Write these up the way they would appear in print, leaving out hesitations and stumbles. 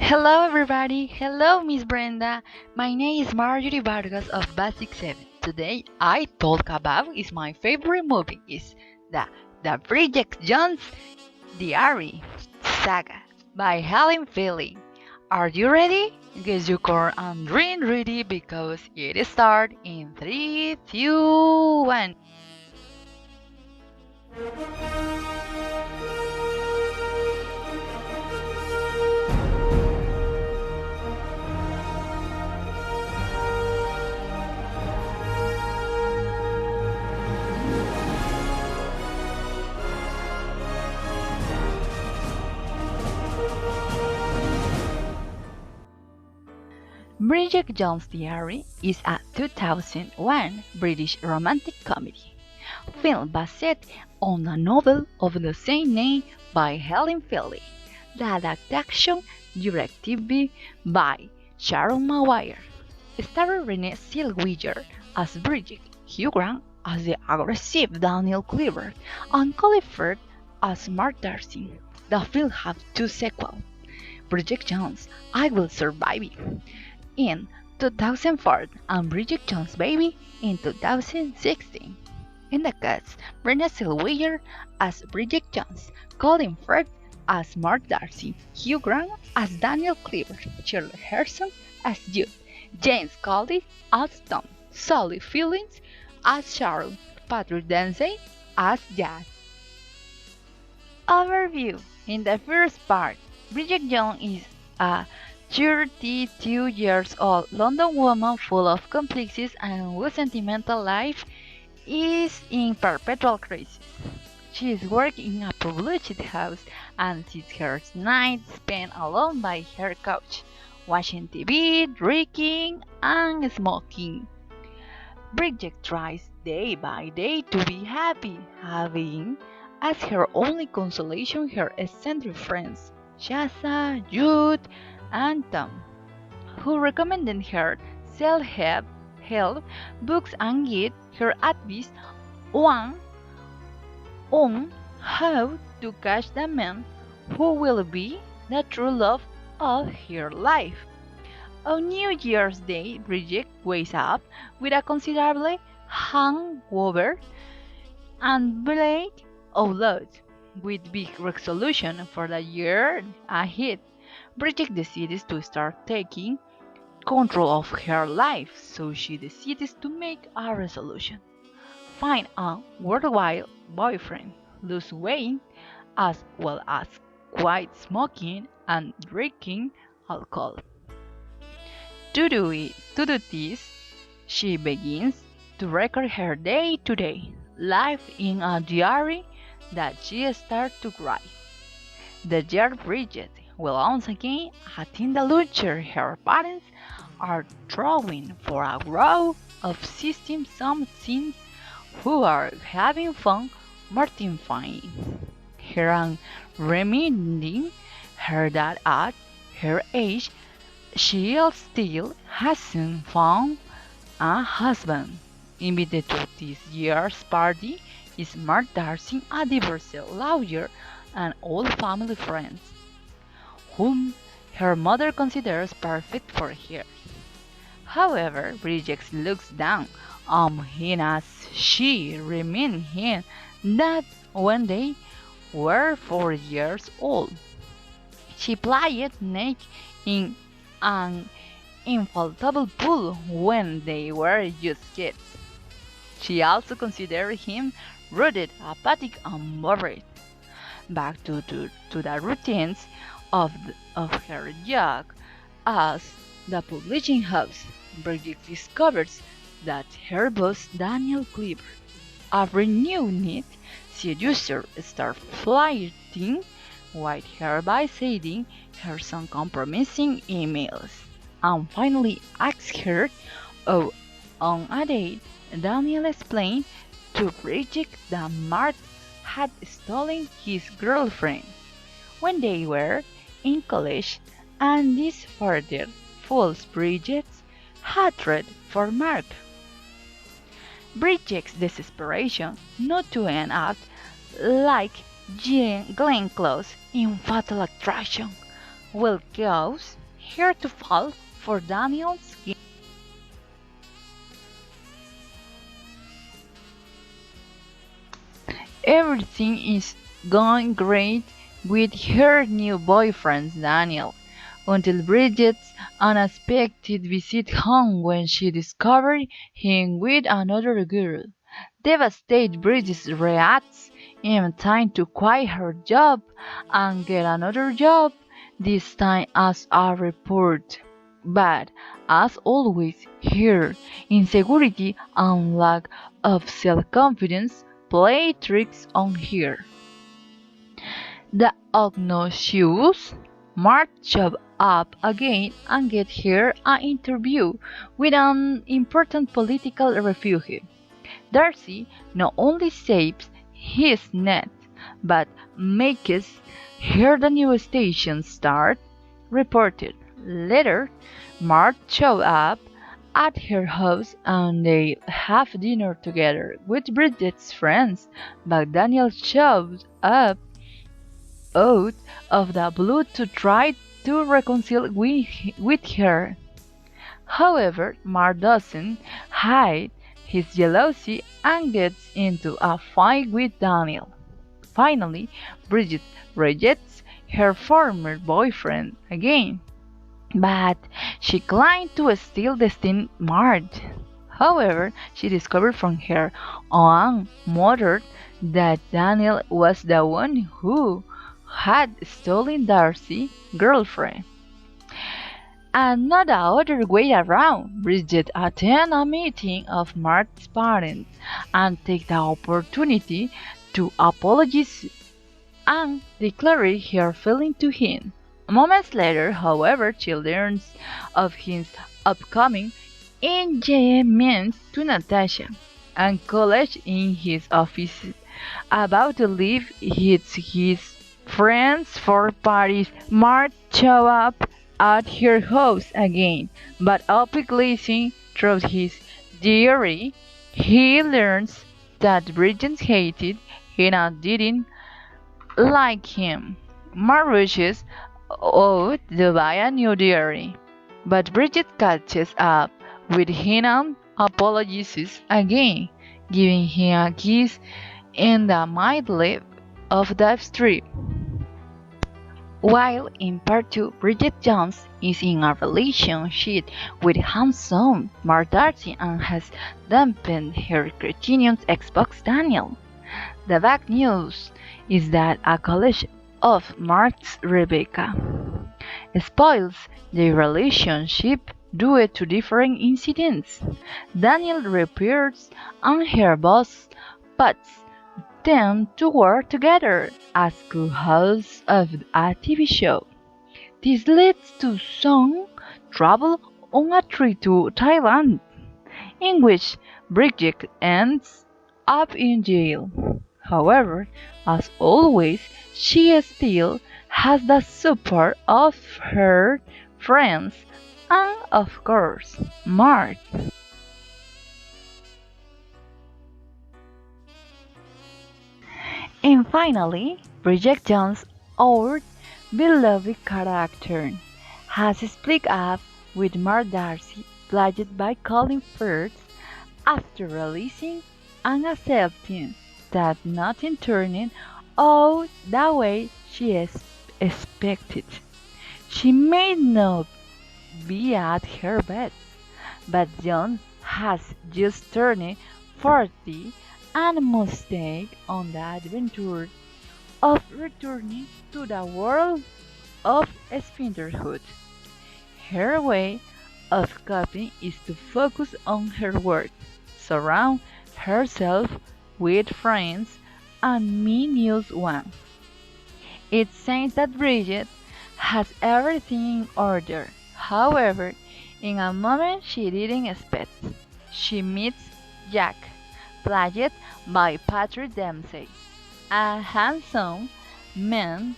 Hello everybody, hello Miss Brenda. My name is Marjorie Vargas of Basic 7. Today I talk about is my favorite movie is the Bridget Jones Diary Saga by Helen Philly. Are you ready? Get your car and drink ready because it starts in 3, 2, 1. Bridget Jones' Diary is a 2001 British romantic comedy film based on a novel of the same name by Helen Philly. The adaptation directed by Sharon Maguire, starring Renee Zellweger as Bridget, Hugh Grant as the aggressive Daniel Cleaver, and Colin Firth as Mark Darcy. The film has two sequels, Bridget Jones' I Will Survive You in 2004 and Bridget Jones' Baby in 2016. In the cast, Renee Zellweger as Bridget Jones, Colin Firth as Mark Darcy, Hugh Grant as Daniel Cleaver, Shirley Herson as Jude, James Cody as Tom, Sally Fillings as Sharon, Patrick Dempsey as Jazz. Overview. In the first part, Bridget Jones is a 32 years old London woman full of complexities and whose sentimental life is in perpetual crisis. She is working in a publicity house and sees her nights spent alone by her couch, watching TV, drinking, and smoking. Bridget tries day by day to be happy, having as her only consolation her eccentric friends, Shasa, Jude, and Tom, who recommended her self-help books and give her advice on how to catch the man who will be the true love of her life. On New Year's Day, Bridget wakes up with a considerable hangover and Blake outloud. With big resolution for the year ahead, Bridget decides to start taking control of her life, so she decides to make a resolution. Find a worthwhile boyfriend, lose weight, as well as quit smoking and drinking alcohol. To do this, she begins to record her day-to-day life in a diary that she starts to write. The year Bridget will once again attend the lecture her parents are throwing for a row of some teens who are having fun mortifying her and reminding her that at her age she still hasn't found a husband. Invited to this year's party is Mark Darcy, a divorced lawyer, and old family friends, whom her mother considers perfect for her. However, Bridget looks down on him as she reminds him that when they were 4 years old, she played naked in an inflatable pool when they were just kids. She also considered him rooted, apathic, and bored. Back to the routines of her job as the publishing house, Bridget discovers that her boss Daniel Cleaver, a renewed seducer, starts flirting with her by sending her some compromising emails, and finally asks her out on a date. Daniel explained to Bridget that Mark had stolen his girlfriend when they were in college, and this further fuels Bridget's hatred for Mark. Bridget's desperation not to end up like Glenn Close in Fatal Attraction will cause hair to fall for Daniel's skin. Everything is going great with her new boyfriend Daniel, until Bridget's unexpected visit home when she discovered him with another girl. Devastated, Bridget reacts in time to quit her job and get another job, this time as a reporter. But, as always, her insecurity and lack of self-confidence play tricks on her. The obnoxious Mark shows up again and gets her an interview with an important political refugee. Darcy not only saves his net, but makes her the new station start reporter. Later, Mark shows up at her house and they have dinner together with Bridget's friends, but Daniel shows up out of the blue to try to reconcile with her. However, Mark doesn't hide his jealousy and gets into a fight with Daniel. Finally, Bridget rejects her former boyfriend again, but she claims to still destined Mark. However, she discovered from her own mother that Daniel was the one who had stolen Darcy's girlfriend. And not the other way around. Bridget attended a meeting of Mark's parents and took the opportunity to apologize and declare her feeling to him. Moments later, however, she learns of his upcoming engagement to Natasha and college in his office about to leave his friends for Paris. Mark shows up at her house again, but upon glancing through his diary, he learns that Bridget hated him and didn't like him. Mark rushes out to buy a new diary, but Bridget catches up with him and apologizes again, giving him a kiss in the middle of the strip. While in part 2, Bridget Jones is in a relationship with handsome Mark Darcy and has dampened her Criterion Xbox Daniel. The bad news is that a college of Mark's Rebecca spoils their relationship due to different incidents. Daniel repairs and her boss puts them to work together as co-hosts of a TV show. This leads to some trouble on a trip to Thailand, in which Bridget ends up in jail. However, as always, she still has the support of her friends and, of course, Mark. And finally, Bridget Jones, our beloved character, has split up with Mark Darcy, played by Colin Firth, after releasing and accepting that nothing turned out the way she expected. She may not be at her best, but Jones has just turned 40 and must take on the adventure of returning to the world of spinsterhood. Her way of coping is to focus on her work, surround herself with friends and minus one. It seems that Bridget has everything in order. However, in a moment she didn't expect, she meets Jack, played by Patrick Dempsey, a handsome man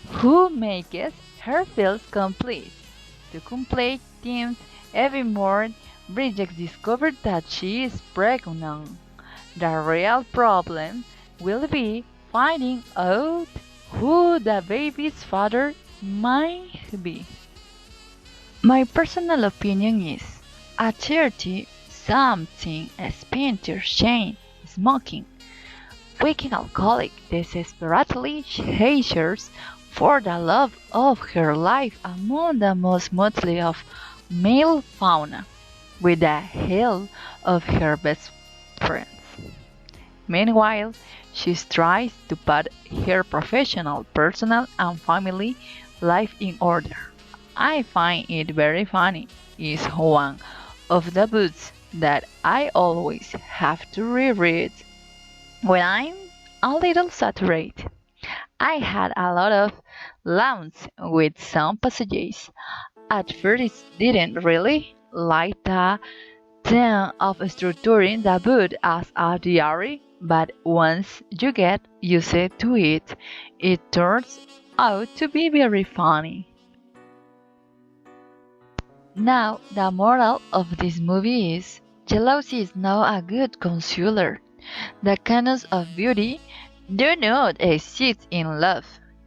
who makes her feel complete. To complete things even more, Bridget discovered that she is pregnant. The real problem will be finding out who the baby's father might be. My personal opinion is a 30-something spent her chain smoking, waking alcoholic desperately chases for the love of her life among the most motley of male fauna, with the help of her best friends. Meanwhile, she tries to put her professional, personal, and family life in order. I find it very funny. It's one of the books that I always have to reread when I'm a little saturated. I had a lot of laughs with some passages. At first, didn't really like the theme of structuring the book as a diary, but once you get used to it, it turns out to be very funny. Now, the moral of this movie is jealousy is not a good consoler. The canons of beauty do not exist in love.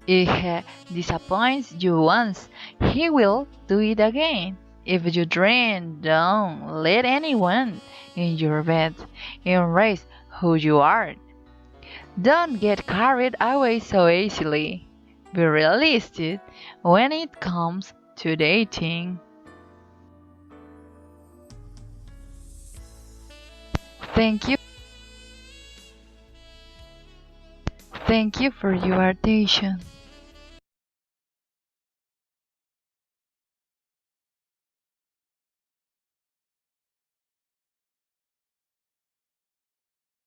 If he disappoints you once, he will do it again. If you dream, don't let anyone in your bed erase who you are. Don't get carried away so easily. Be realistic when it comes to dating. Thank you. Thank you for your attention.